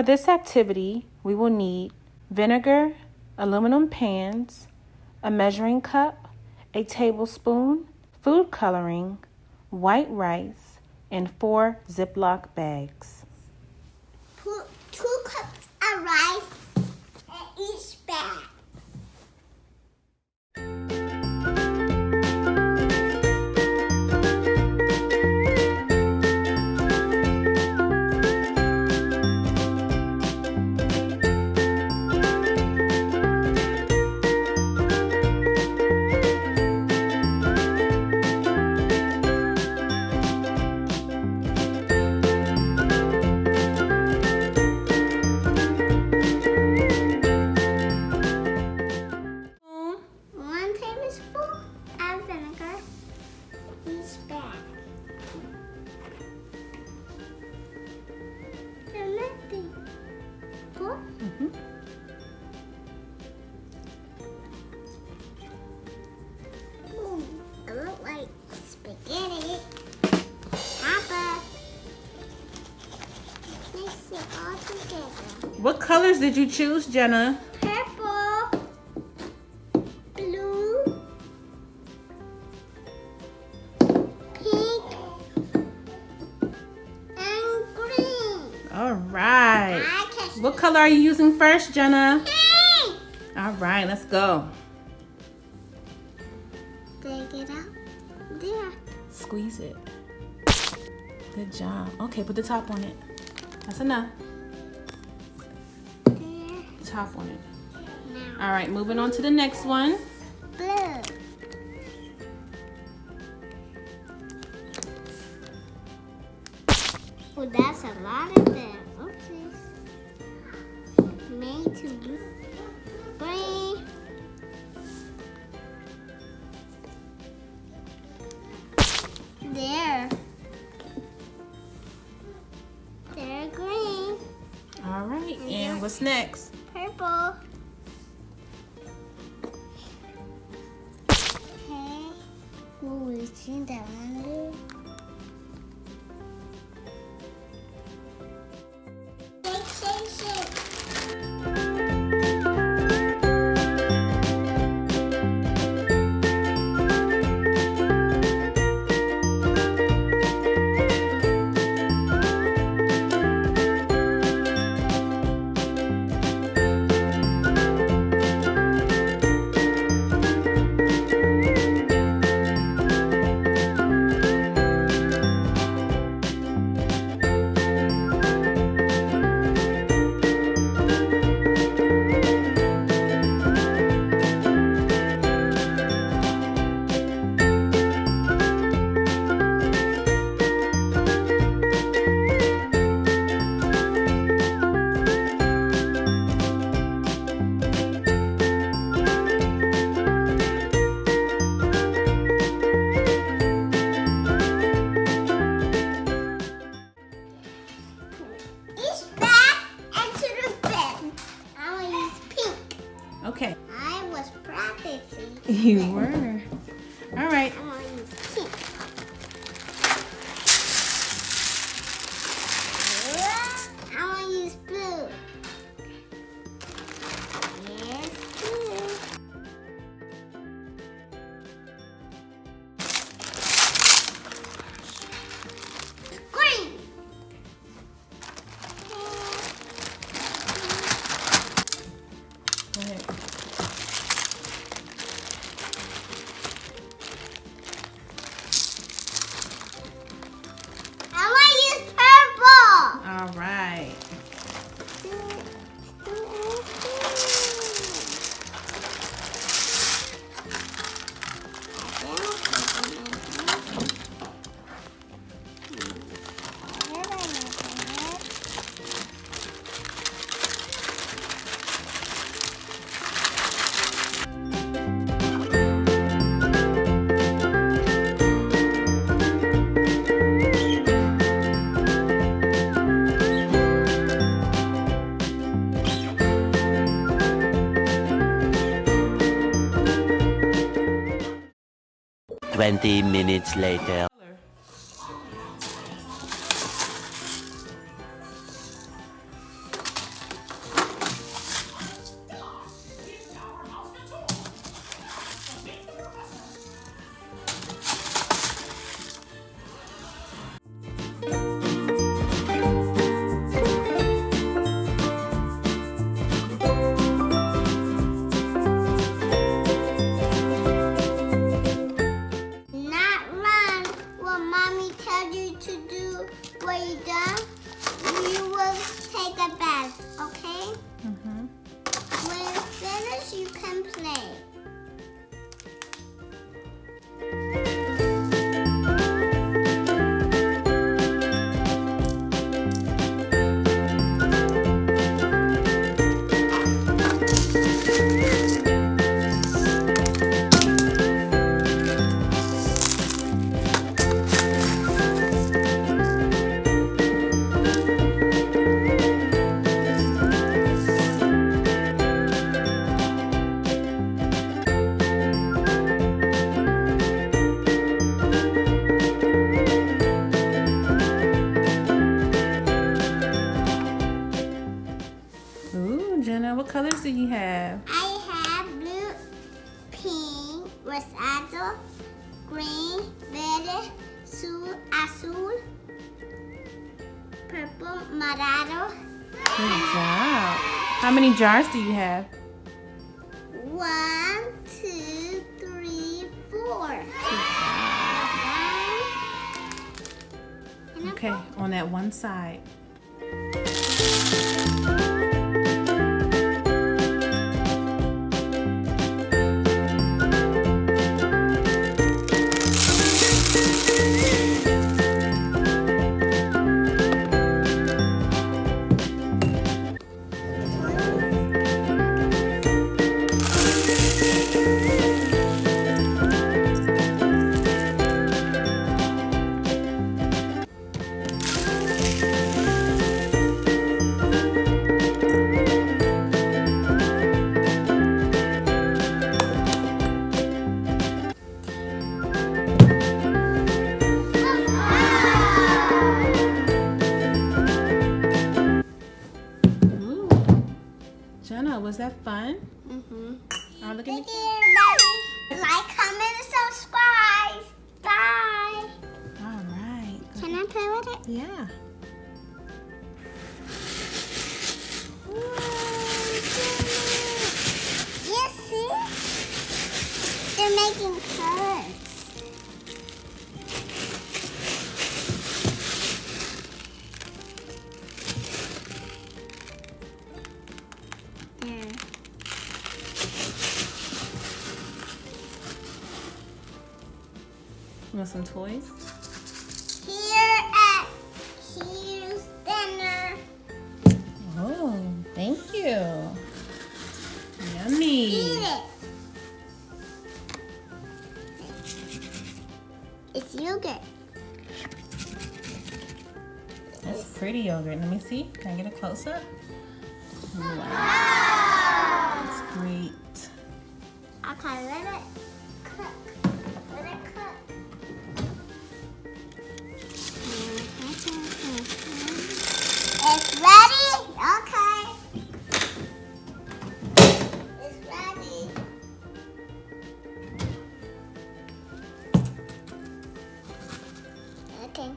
this activity, we will need vinegar, aluminum pans, a measuring cup, a tablespoon, food coloring, white rice, and 4 Ziploc bags. Put 2 cups of rice in each bag. It looks like spaghetti. Papa, mix it all together. What colors did you choose, Jannah? Purple, blue, pink, and green. All right. What color are you using first, Jannah? Pink. All right, let's go. Take it out. There. Squeeze it. Good job. Okay, put the top on it. That's enough. There. Top on it. Now. All right, moving on to the next one. Blue. Oh, that's a lot of them. Okay. Made to blue. Green. There. They're green. All right, and what's next? Purple. Okay. Oh, we've seen that one. Shake, shake, shake. Okay. I was practicing. You were. All right. I want to use pink. I want to use blue. Yes, blue. Green. Go ahead. I want to use purple. All right. Twenty minutes later. play. Ooh, Jannah, what colors do you have? I have blue, pink, rosado, green, verde, azul, purple, morado. Good job. How many jars do you have? 1, 2, 3, 4. Okay, on that one side. Ooh. Jannah, was that fun? All right, look at me. Thank you. Like, comment, and subscribe. Bye. All right. Can I play with it? Yeah. Yes, see? They're making curves. There. You want some toys? Here's dinner. Oh, thank you. Yummy. Eat it. It's yogurt. That's pretty yogurt. Let me see. Can I get a close up? Wow. That's great. Okay, let it cook. Let it cook. It's ready? Okay. It's ready. Okay.